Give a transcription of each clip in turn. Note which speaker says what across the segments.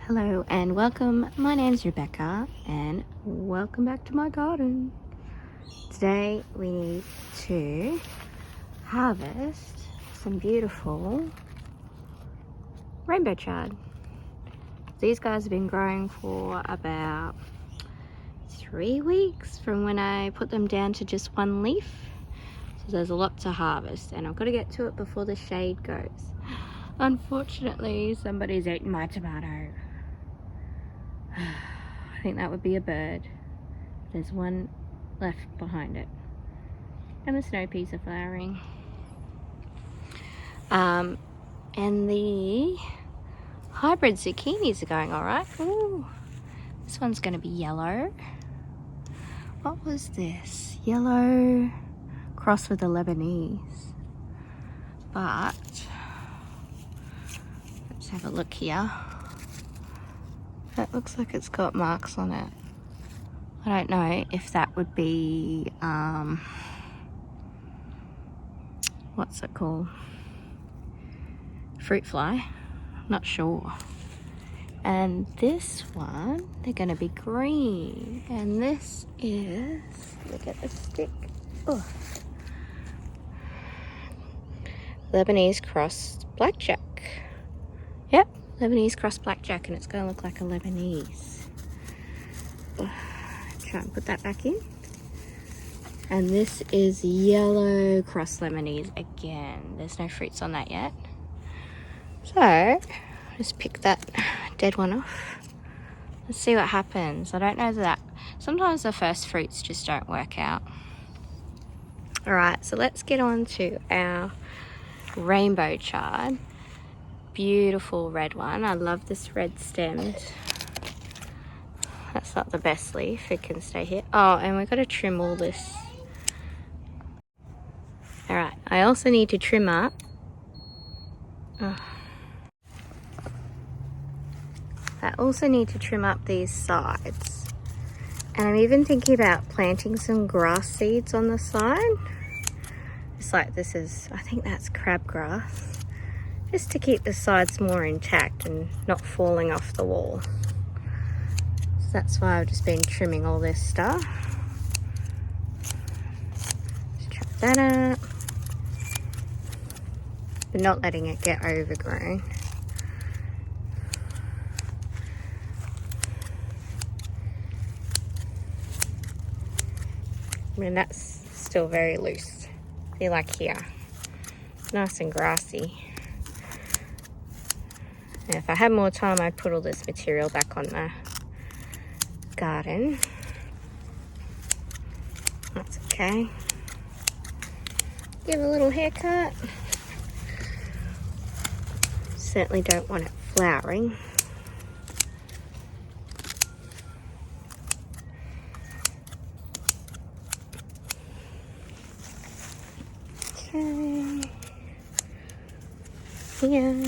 Speaker 1: Hello and welcome. My name's Rebecca and welcome back to my garden. Today we need to harvest some beautiful rainbow chard. These guys have been growing for about 3 weeks from when I put them down to just one leaf. So there's a lot to harvest and I've got to get to it before the shade goes. Unfortunately, somebody's eaten my tomato. I think that would be a bird. There's one left behind it. And the snow peas are flowering. And the hybrid zucchinis are going alright. Ooh, this one's going to be yellow. What was this? Yellow crossed with the Lebanese. But let's have a look here. That looks like it's got marks on it. I don't know if that would be, what's it called? Fruit fly. Not sure. And this one, they're going to be green. And this is, look at the stick. Oh. Lebanese crossed blackjack. Yep. Lebanese cross blackjack, and it's going to look like a Lebanese. Try and put that back in. And this is yellow cross Lebanese again. There's no fruits on that yet. So, just pick that dead one off. Let's see what happens. I don't know that. Sometimes the first fruits just don't work out. Alright, so let's get on to our rainbow chard. Beautiful red one. I love this red stemmed. That's not the best leaf. It can stay here. Oh, and we've got to trim all this. Alright, I also need to trim up. I also need to trim up these sides. And I'm even thinking about planting some grass seeds on the side. It's like this is, I think that's crabgrass. Just to keep the sides more intact and not falling off the wall. So that's why I've just been trimming all this stuff. Just chop that up. But not letting it get overgrown. I mean, that's still very loose. See, like here. Nice and grassy. And if I had more time, I'd put all this material back on the garden. That's okay. Give a little haircut. Certainly don't want it flowering. Okay. Yeah.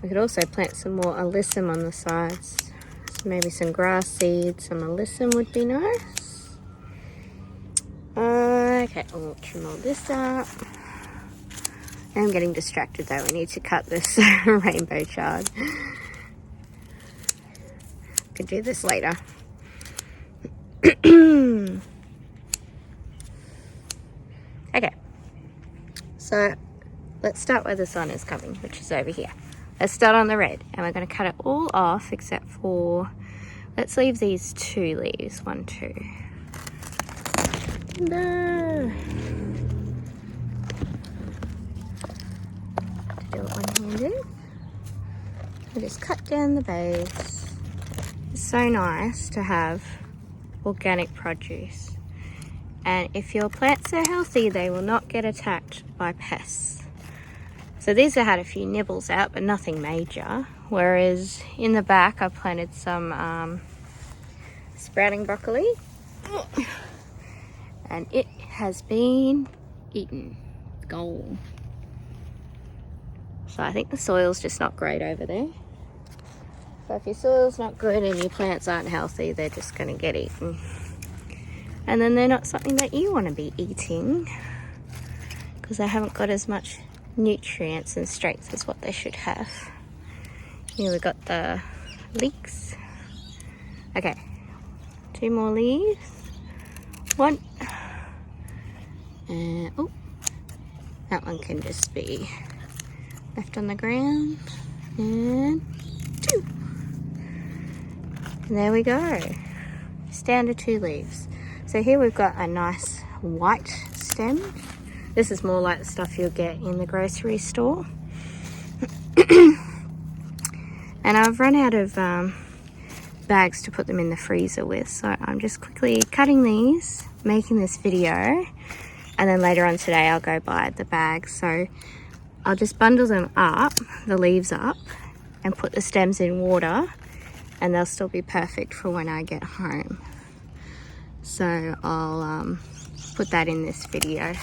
Speaker 1: We could also plant some more alyssum on the sides. So maybe some grass seeds, some alyssum would be nice. Okay, I'll trim all this up. I'm getting distracted though. We need to cut this rainbow chard. Could do this later. Okay. So let's start where the sun is coming, which is over here. Let's start on the red, and we're going to cut it all off except for, let's leave these 2 leaves, 1, 2. No. To do it one-handed. I just cut down the base. It's so nice to have organic produce. And if your plants are healthy, they will not get attacked by pests. So these have had a few nibbles out, but nothing major. Whereas in the back, I planted some sprouting broccoli. And it has been eaten. Gone. So I think the soil's just not great over there. So if your soil's not good and your plants aren't healthy, they're just going to get eaten. And then they're not something that you want to be eating because they haven't got as much nutrients and strength as what they should have. Here we got the leeks. Okay, 2 more leaves. 1. And oh, that one can just be left on the ground. And 2. And there we go. It's down to 2 leaves. So here we've got a nice white stem. This is more like the stuff you'll get in the grocery store. And I've run out of bags to put them in the freezer with, so I'm just quickly cutting these, making this video, and then later on today I'll go buy the bags. So I'll just bundle them up, the leaves up, and put the stems in water, and they'll still be perfect for when I get home. So I'll put that in this video.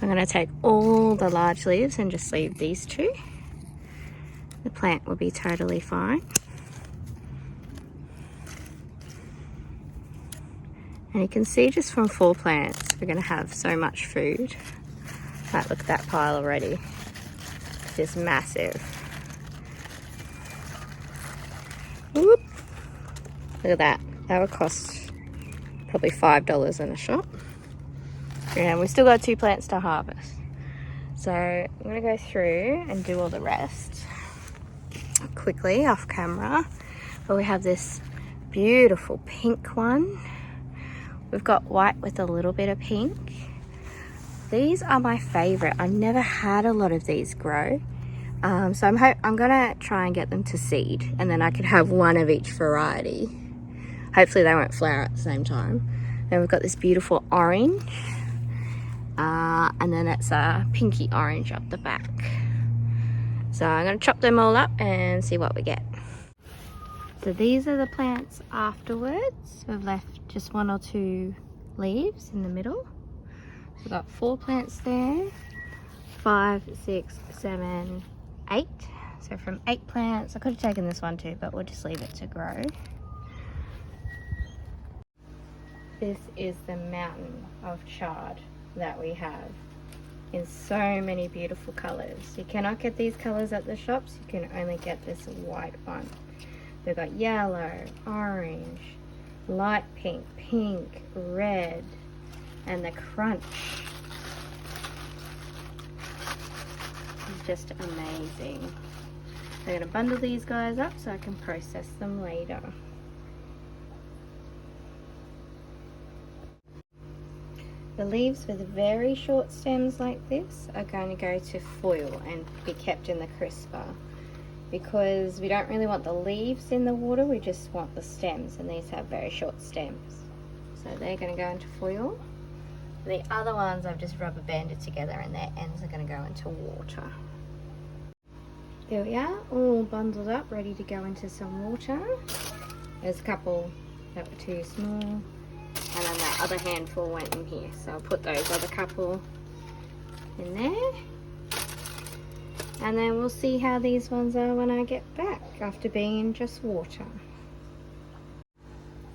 Speaker 1: I'm going to take all the large leaves and just leave these 2. The plant will be totally fine. And you can see just from 4 plants, we're going to have so much food. Like, look at that pile already. It's just massive. Whoop. Look at that. That would cost probably $5 in a shop. And we've still got 2 plants to harvest. So I'm going to go through and do all the rest quickly off camera. But we have this beautiful pink one. We've got white with a little bit of pink. These are my favorite. I've never had a lot of these grow. So I'm going to try and get them to seed, and then I could have one of each variety. Hopefully they won't flower at the same time. Then we've got this beautiful orange. And then it's a pinky orange up the back. So I'm going to chop them all up and see what we get. So these are the plants afterwards. We've left just 1 or 2 leaves in the middle. So we've got 4 plants there. 5, 6, 7, 8. So from 8 plants, I could have taken this one too, but we'll just leave it to grow. This is the mountain of chard that we have in so many beautiful colors. You cannot get these colors at the shops. You can only get this white one. We've got yellow, orange, light pink, pink, red, and the crunch is just amazing. I'm going to bundle these guys up so I can process them later. The leaves with very short stems like this are going to go to foil and be kept in the crisper, because we don't really want the leaves in the water, we just want the stems, and these have very short stems. So they're going to go into foil. The other ones I've just rubber banded together, and their ends are going to go into water. There we are, all bundled up, ready to go into some water. There's a couple that were too small. And then that other handful went in here. So I'll put those other couple in there. And then we'll see how these ones are when I get back after being in just water.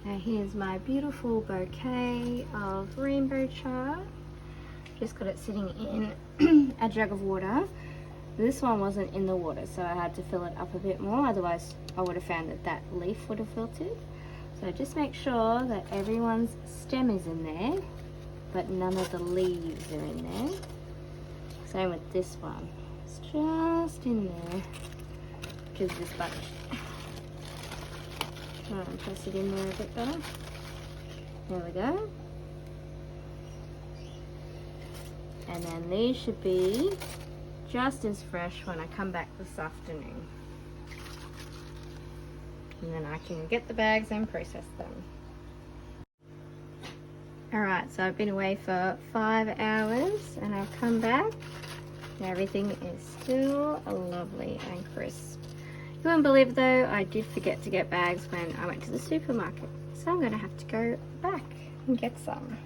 Speaker 1: Now here's my beautiful bouquet of rainbow chard. Just got it sitting in a jug of water. This one wasn't in the water, so I had to fill it up a bit more. Otherwise I would have found that that leaf would have wilted. So just make sure that everyone's stem is in there, but none of the leaves are in there. Same with this one. It's just in there, which is this bunch. Try and press it in there a bit better. There we go. And then these should be just as fresh when I come back this afternoon. And then I can get the bags and process them. Alright, so I've been away for 5 hours and I've come back and everything is still lovely and crisp. You wouldn't believe though, I did forget to get bags when I went to the supermarket. So I'm going to have to go back and get some.